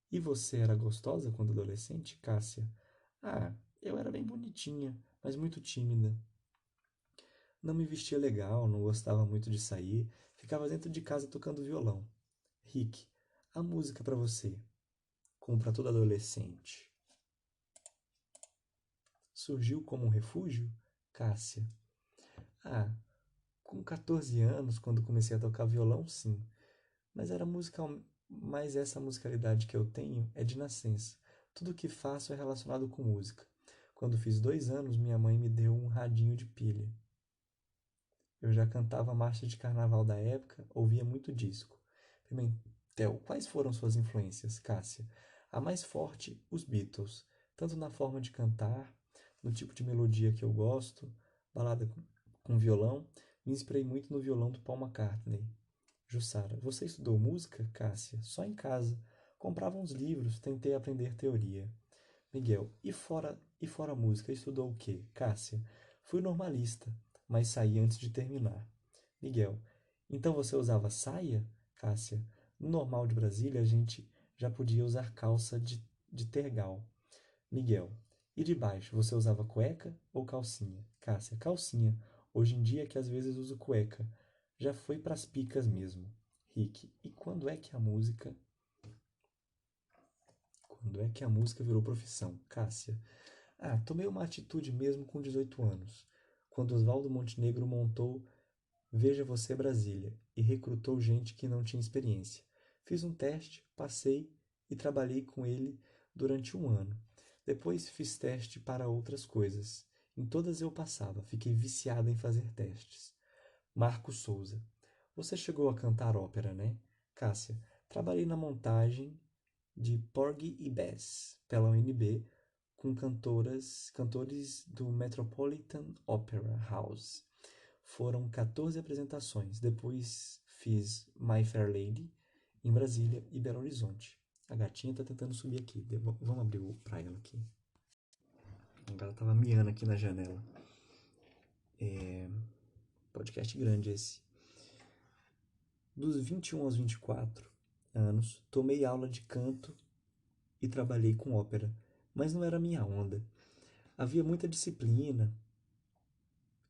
E você era gostosa quando adolescente, Cássia? Ah, eu era bem bonitinha, mas muito tímida. Não me vestia legal, não gostava muito de sair, ficava dentro de casa tocando violão. Rick, a música pra você, como pra todo adolescente, surgiu como um refúgio? Cássia. Ah, com 14 anos, quando comecei a tocar violão, sim. Mas era musical, mas essa musicalidade que eu tenho é de nascença. Tudo que faço é relacionado com música. Quando fiz 2 anos, minha mãe me deu um radinho de pilha. Eu já cantava a marcha de carnaval da época, ouvia muito disco. Pimentel, quais foram suas influências, Cássia? A mais forte, os Beatles, tanto na forma de cantar, no tipo de melodia que eu gosto, balada com violão, me inspirei muito no violão do Paul McCartney. Jussara, você estudou música, Cássia? Só em casa. Comprava uns livros, tentei aprender teoria. Miguel, e fora a música, estudou o quê? Cássia, fui normalista, mas saí antes de terminar. Miguel, então você usava saia? Cássia, no normal de Brasília a gente já podia usar calça de tergal. Miguel, e de baixo, você usava cueca ou calcinha? Cássia, calcinha. Hoje em dia que às vezes uso cueca. Já foi pras picas mesmo. Rick, e quando é que a música virou profissão? Cássia. Ah, tomei uma atitude mesmo com 18 anos, quando Oswaldo Montenegro montou Veja Você Brasília e recrutou gente que não tinha experiência. Fiz um teste, passei e trabalhei com ele durante um ano. Depois fiz teste para outras coisas. Em todas eu passava, fiquei viciada em fazer testes. Marco Souza. Você chegou a cantar ópera, né? Cássia. Trabalhei na montagem de Porgy e Bess pela UNB com cantores do Metropolitan Opera House. Foram 14 apresentações. Depois fiz My Fair Lady em Brasília e Belo Horizonte. A gatinha tá tentando subir aqui. Vamos abrir pra ela aqui. Ela tava miando aqui na janela. Podcast grande esse. Dos 21 aos 24 anos, tomei aula de canto e trabalhei com ópera, mas não era minha onda. Havia muita disciplina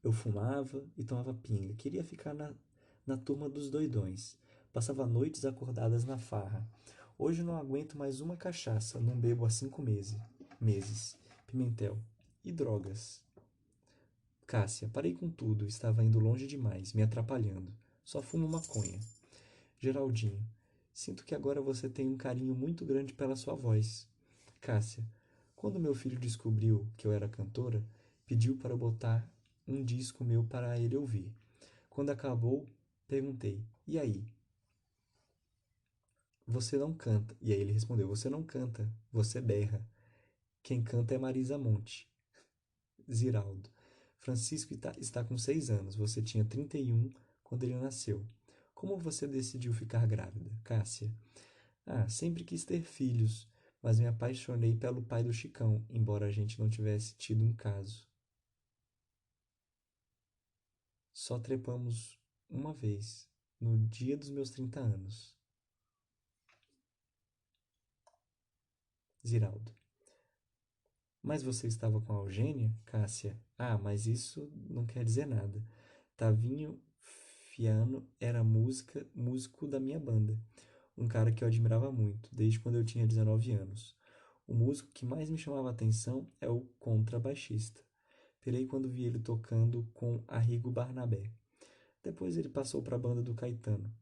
Eu fumava e tomava pinga. Queria ficar na turma dos doidões. Passava noites acordadas na farra. Hoje não aguento mais uma cachaça. Não bebo há 5 meses. Pimentel. E drogas. Cássia, parei com tudo. Estava indo longe demais, me atrapalhando. Só fumo maconha. Geraldinho. Sinto que agora você tem um carinho muito grande pela sua voz. Cássia. Quando meu filho descobriu que eu era cantora, pediu para eu botar um disco meu para ele ouvir. Quando acabou, perguntei: E aí? Você não canta. E aí ele respondeu: Você não canta, você berra. Quem canta é Marisa Monte. Ziraldo. Francisco está com 6 anos. Você tinha 31 quando ele nasceu. Como você decidiu ficar grávida? Cássia. Ah, sempre quis ter filhos, mas me apaixonei pelo pai do Chicão, embora a gente não tivesse tido um caso. Só trepamos uma vez, no dia dos meus 30 anos. Ziraldo. Mas você estava com a Eugênia? Cássia. Ah, mas isso não quer dizer nada. Tavinho Fiano era músico da minha banda. Um cara que eu admirava muito, desde quando eu tinha 19 anos. O músico que mais me chamava a atenção é o contrabaixista. Pirei quando vi ele tocando com Arrigo Barnabé. Depois ele passou para a banda do Caetano.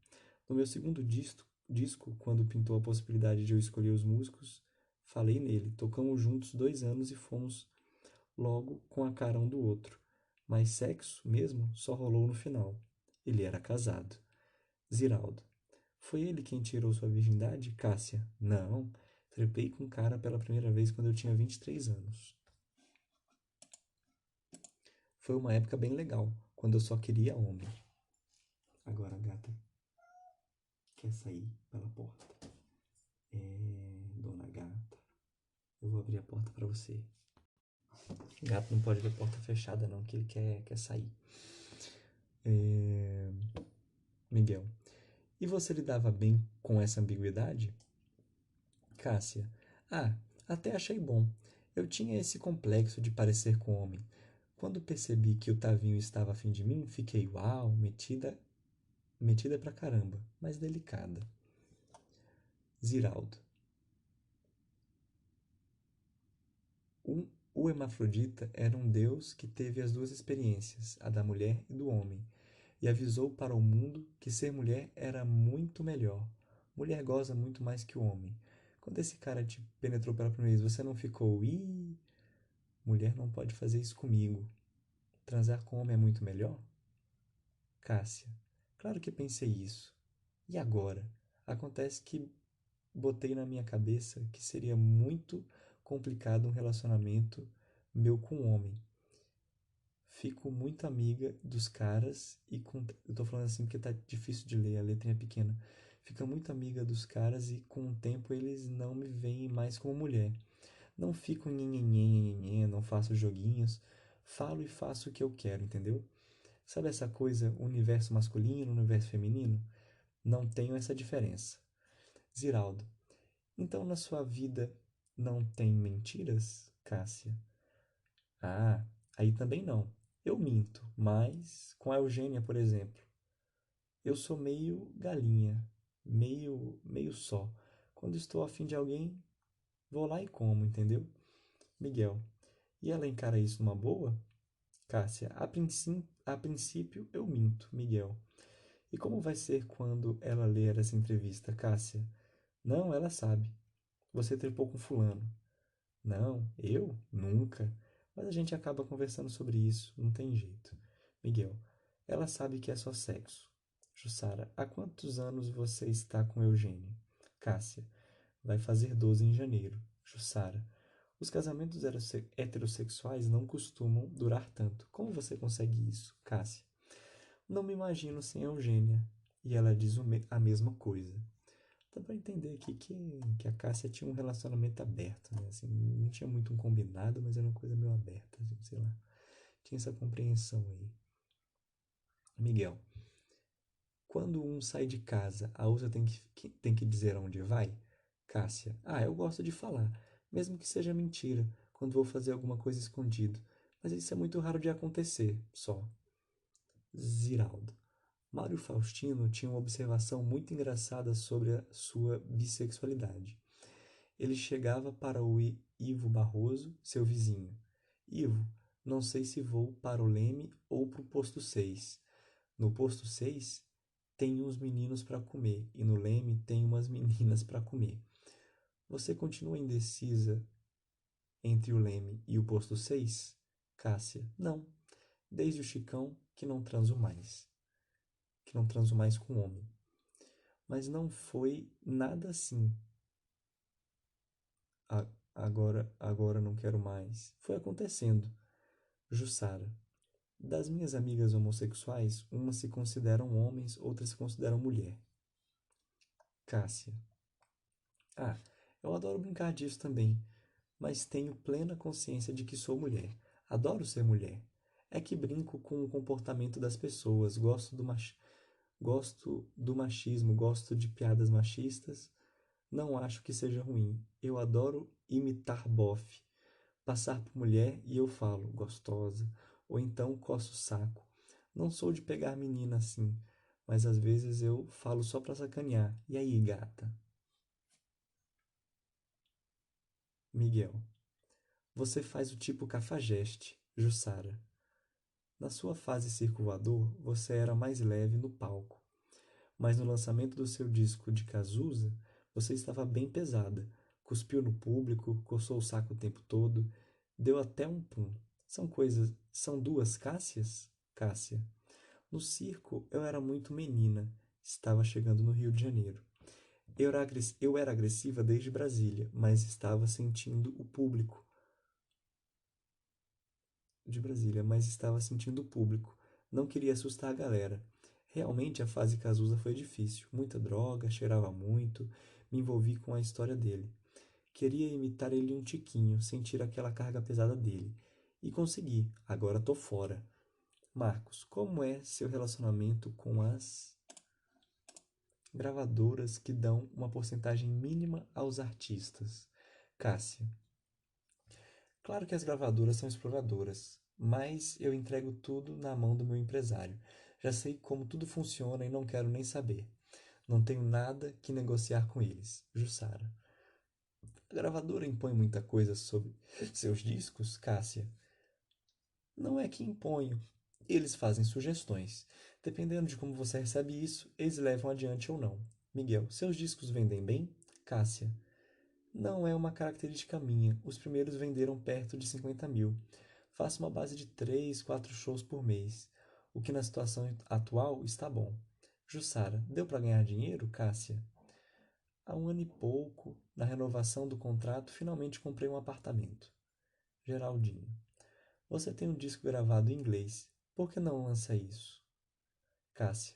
No meu segundo disco, quando pintou a possibilidade de eu escolher os músicos, falei nele. Tocamos juntos 2 anos e fomos logo com a cara um do outro. Mas sexo mesmo só rolou no final. Ele era casado. Ziraldo. Foi ele quem tirou sua virgindade? Cássia. Não. Trepei com o cara pela primeira vez quando eu tinha 23 anos. Foi uma época bem legal, quando eu só queria homem. Agora a gata quer sair pela porta. Dona gata, eu vou abrir a porta pra você. Gato não pode ver porta fechada não, que ele quer sair. Miguel. E você lidava bem com essa ambiguidade? Cássia. Ah, até achei bom. Eu tinha esse complexo de parecer com homem. Quando percebi que o Tavinho estava afim de mim, fiquei, uau, metida pra caramba, mas delicada. Ziraldo. O hermafrodita era um deus que teve as duas experiências, a da mulher e do homem, e avisou para o mundo que ser mulher era muito melhor. Mulher goza muito mais que o homem. Quando esse cara te penetrou pela primeira vez, você não ficou, ih, mulher não pode fazer isso comigo. Transar com homem é muito melhor? Cássia. Claro que pensei isso. E agora? Acontece que botei na minha cabeça que seria muito complicado um relacionamento meu com um homem. Fico muito amiga dos caras e eu tô falando assim porque tá difícil de ler, a letrinha é pequena. Fica muito amiga dos caras e com o tempo eles não me veem mais como mulher. Não fico nhenhenhen, não faço joguinhos, falo e faço o que eu quero, entendeu? Sabe essa coisa, universo masculino, universo feminino? Não tenho essa diferença. Ziraldo. Então na sua vida não tem mentiras, Cássia? Ah, aí também não. Eu minto, mas com a Eugênia, por exemplo, eu sou meio galinha, meio só. Quando estou afim de alguém, vou lá e como, entendeu? Miguel. E ela encara isso numa boa? Cássia. A princípio eu minto, Miguel. E como vai ser quando ela ler essa entrevista, Cássia? Não, ela sabe. Você trepou com fulano. Não, eu? Nunca. Mas a gente acaba conversando sobre isso, não tem jeito. Miguel, ela sabe que é só sexo. Jussara, há quantos anos você está com Eugênio? Cássia, vai fazer 12 em janeiro. Jussara, os casamentos heterossexuais não costumam durar tanto. Como você consegue isso? Cássia, não me imagino sem Eugênia. E ela diz a mesma coisa. Dá pra entender aqui que a Cássia tinha um relacionamento aberto, né? Assim, não tinha muito um combinado, mas era uma coisa meio aberta, assim, sei lá. Tinha essa compreensão aí. Miguel, quando um sai de casa, a outra tem que dizer aonde vai? Cássia, eu gosto de falar, mesmo que seja mentira, quando vou fazer alguma coisa escondido. Mas isso é muito raro de acontecer, só. Ziraldo. Mário Faustino tinha uma observação muito engraçada sobre a sua bissexualidade. Ele chegava para o Ivo Barroso, seu vizinho. Ivo, não sei se vou para o Leme ou para o posto 6. No posto 6 tem uns meninos para comer e no Leme tem umas meninas para comer. Você continua indecisa entre o Leme e o posto 6? Cássia, não. Desde o Chicão que não transo mais. Que não transo mais com homem. Mas não foi nada assim. Agora não quero mais. Foi acontecendo. Jussara. Das minhas amigas homossexuais, umas se consideram homens, outras se consideram mulher. Cássia. Ah, eu adoro brincar disso também, mas tenho plena consciência de que sou mulher. Adoro ser mulher. É que brinco com o comportamento das pessoas, gosto do machismo, gosto de piadas machistas. Não acho que seja ruim. Eu adoro imitar bofe. Passar por mulher e eu falo, gostosa, ou então coço o saco. Não sou de pegar menina assim, mas às vezes eu falo só pra sacanear. E aí, gata? Miguel. Você faz o tipo cafajeste, Jussara. Na sua fase circulador, você era mais leve no palco, mas no lançamento do seu disco de Cazuza, você estava bem pesada. Cuspiu no público, coçou o saco o tempo todo, deu até um pum. São duas Cássias? Cássia. No circo, eu era muito menina. Estava chegando no Rio de Janeiro. Eu era agressiva desde Brasília, mas estava sentindo o público de Brasília, mas estava sentindo o público. Não queria assustar a galera. Realmente a fase Cazuza foi difícil. Muita droga, cheirava muito, me envolvi com a história dele. Queria imitar ele um tiquinho, sentir aquela carga pesada dele. E consegui. Agora tô fora. Marcos, como é seu relacionamento com as gravadoras que dão uma porcentagem mínima aos artistas? Cássia. Claro que as gravadoras são exploradoras, mas eu entrego tudo na mão do meu empresário. Já sei como tudo funciona e não quero nem saber. Não tenho nada que negociar com eles. Jussara. A gravadora impõe muita coisa sobre seus discos, Cássia? Não é que imponho. Eles fazem sugestões. Dependendo de como você recebe isso, eles levam adiante ou não. Miguel, seus discos vendem bem? Cássia. Não é uma característica minha. Os primeiros venderam perto de 50 mil. Faço uma base de 3, 4 shows por mês. O que na situação atual está bom. Jussara, deu para ganhar dinheiro, Cássia? Há um ano e pouco, na renovação do contrato, finalmente comprei um apartamento. Geraldinho. Você tem um disco gravado em inglês. Por que não lança isso? Cássia.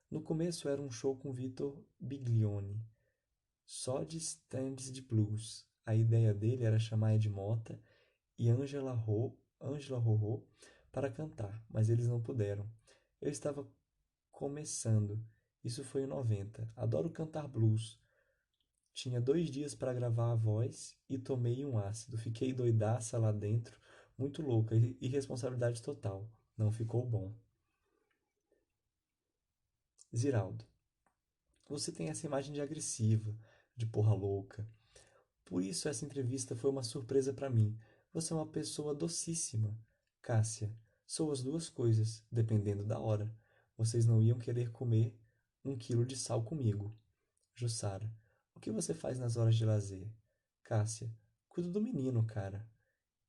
No começo era um show com Vitor Biglione, só de stands de blues. A ideia dele era chamar Ed Mota e Angela Rorô para cantar, mas eles não puderam. Eu estava começando. Isso foi em 90. Adoro cantar blues. Tinha 2 dias para gravar a voz e tomei um ácido. Fiquei doidaça lá dentro, muito louca, irresponsabilidade total. Não ficou bom. Ziraldo, você tem essa imagem de agressiva, de porra louca. Por isso essa entrevista foi uma surpresa para mim. Você é uma pessoa docíssima. Cássia, sou as duas coisas, dependendo da hora. Vocês não iam querer comer 1 quilo de sal comigo. Jussara, o que você faz nas horas de lazer? Cássia, cuido do menino, cara.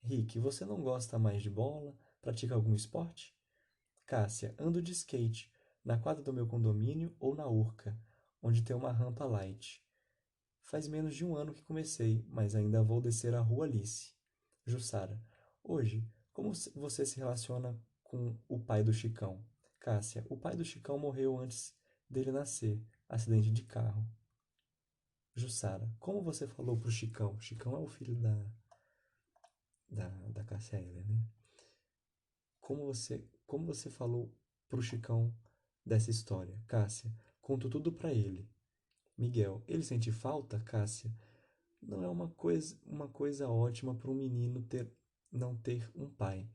Rick, você não gosta mais de bola? Pratica algum esporte? Cássia, ando de skate, na quadra do meu condomínio ou na Urca, onde tem uma rampa light. Faz menos de um ano que comecei, mas ainda vou descer a rua Alice. Jussara, hoje, como você se relaciona com o pai do Chicão? Cássia, o pai do Chicão morreu antes dele nascer, acidente de carro. Jussara, como você falou pro Chicão? Chicão é o filho da Cássia Eller, né? Como você falou pro Chicão dessa história? Cássia, conto tudo pra ele. Miguel, ele sente falta, Cássia? Não é uma coisa ótima para um menino ter não ter um pai,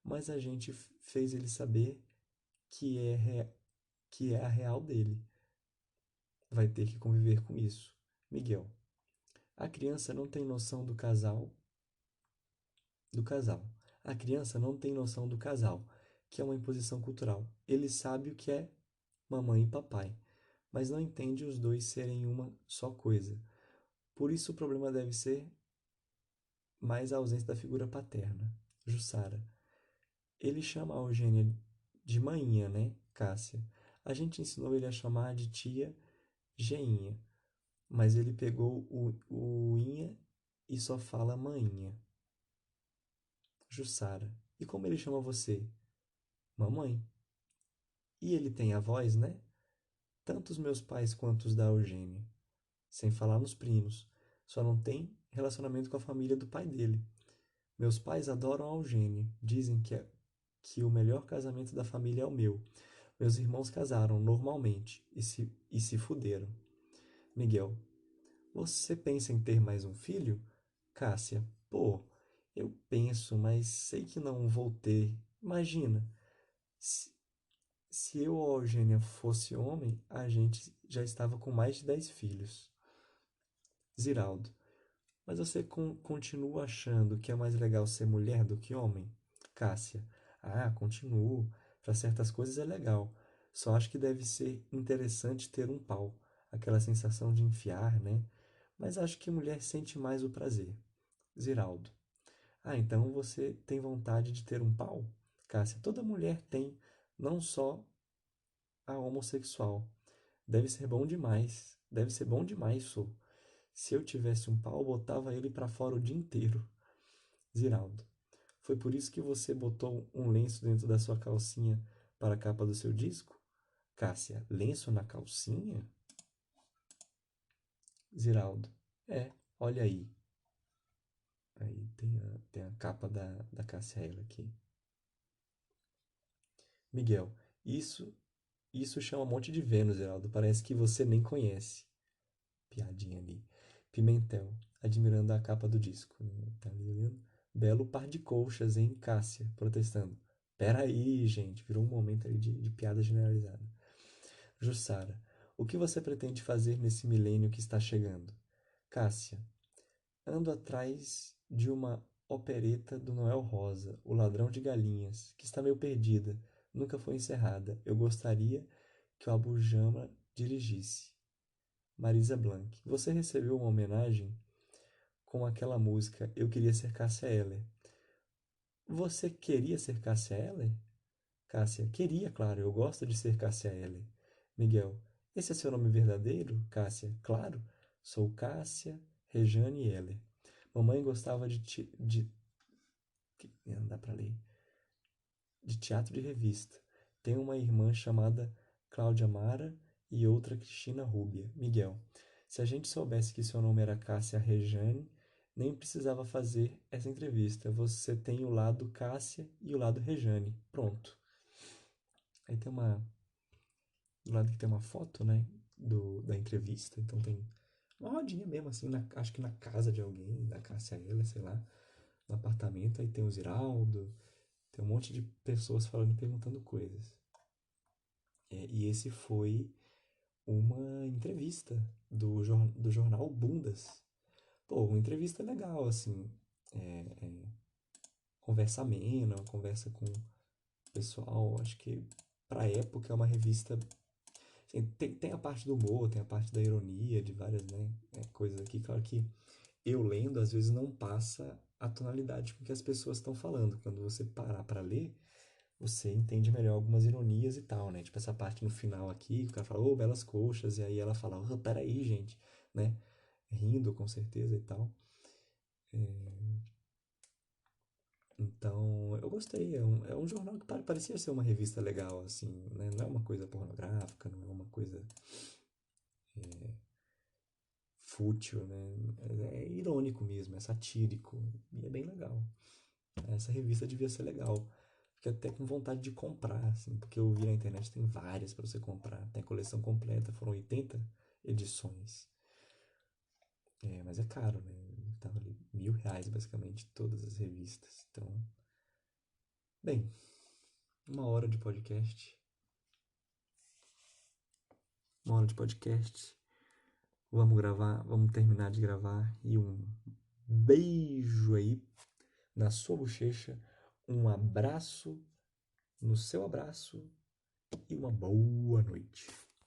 mas a gente fez ele saber que que é a real dele. Vai ter que conviver com isso. Miguel, a criança não tem noção do casal. A criança não tem noção do casal, que é uma imposição cultural. Ele sabe o que é mamãe e papai, mas não entende os dois serem uma só coisa. Por isso o problema deve ser mais a ausência da figura paterna. Jussara. Ele chama a Eugênia de mainha, né, Cássia? A gente ensinou ele a chamar de tia Geinha, mas ele pegou o inha e só fala mainha. Jussara. E como ele chama você? Mamãe. E ele tem a voz, né? Tanto os meus pais quanto os da Eugênia. Sem falar nos primos. Só não tem relacionamento com a família do pai dele. Meus pais adoram a Eugênia. Dizem que o melhor casamento da família é o meu. Meus irmãos casaram normalmente e se fuderam. Miguel. Você pensa em ter mais um filho? Cássia. Pô, eu penso, mas sei que não vou ter. Imagina, se, se eu ou a Eugênia fosse homem, a gente já estava com mais de 10 filhos. Ziraldo. Mas você continua achando que é mais legal ser mulher do que homem? Cássia. Ah, continuo. Para certas coisas é legal. Só acho que deve ser interessante ter um pau. Aquela sensação de enfiar, né? Mas acho que mulher sente mais o prazer. Ziraldo. Ah, então você tem vontade de ter um pau? Cássia. Toda mulher tem, não só a homossexual. Deve ser bom demais. Deve ser bom demais, sou. Se eu tivesse um pau, botava ele pra fora o dia inteiro. Ziraldo. Foi por isso que você botou um lenço dentro da sua calcinha para a capa do seu disco? Cássia. Lenço na calcinha? Ziraldo. É, olha aí. Aí tem a capa da Cássia Eller aqui. Miguel. Isso, isso chama um monte de Vênus, Ziraldo. Parece que você nem conhece. Piadinha ali. Pimentel, admirando a capa do disco. Tá ali olhando. Belo par de colchas, hein, Cássia, protestando. Pera aí, gente. Virou um momento ali de piada generalizada. Jussara, o que você pretende fazer nesse milênio que está chegando? Cássia, ando atrás de uma opereta do Noel Rosa, O Ladrão de Galinhas, que está meio perdida. Nunca foi encerrada. Eu gostaria que o Abujamra dirigisse. Marisa Blanc. Você recebeu uma homenagem com aquela música Eu Queria Ser Cássia Eller. Você queria ser Cássia Eller? Cássia. Queria, claro. Eu gosto de ser Cássia Eller. Miguel. Esse é seu nome verdadeiro? Cássia. Claro. Sou Cássia Rejane Eller. Mamãe gostava não dá pra ler. De teatro de revista. Tenho uma irmã chamada Cláudia Mara e outra Cristina Rúbia. Miguel. Se a gente soubesse que seu nome era Cássia Rejane, nem precisava fazer essa entrevista. Você tem o lado Cássia e o lado Rejane. Pronto. Aí tem do lado que tem uma foto, né, da entrevista. Então tem uma rodinha mesmo, assim, acho que na casa de alguém, da Cássia Eller, sei lá, no apartamento. Aí tem o Ziraldo, tem um monte de pessoas falando e perguntando coisas. E esse foi uma entrevista do jornal Bundas. Pô, uma entrevista legal, assim. É, é, conversa amena, conversa com o pessoal. Acho que pra época é uma revista. Assim, tem a parte do humor, tem a parte da ironia, de várias, né, coisas aqui. Claro que eu lendo, às vezes não passa a tonalidade com que as pessoas estão falando. Quando você parar pra ler, você entende melhor algumas ironias e tal, né? Tipo essa parte no final aqui, o cara fala, ô, belas coxas, e aí ela fala, ô, peraí, gente, né? Rindo com certeza e tal. Então, eu gostei. É um jornal que parecia ser uma revista legal, assim, né? Não é uma coisa pornográfica, não é uma coisa fútil, né? É irônico mesmo, é satírico, e é bem legal. Essa revista devia ser legal. Fiquei até com vontade de comprar, assim, porque eu vi na internet, tem várias para você comprar. Tem a coleção completa, foram 80 edições. É, mas é caro, né? tava ali R$ 1.000 basicamente, todas as revistas. Então, bem, 1 hora de podcast. 1 hora de podcast. Vamos gravar, vamos terminar de gravar. E um beijo aí na sua bochecha. Um abraço no seu abraço. E uma boa noite.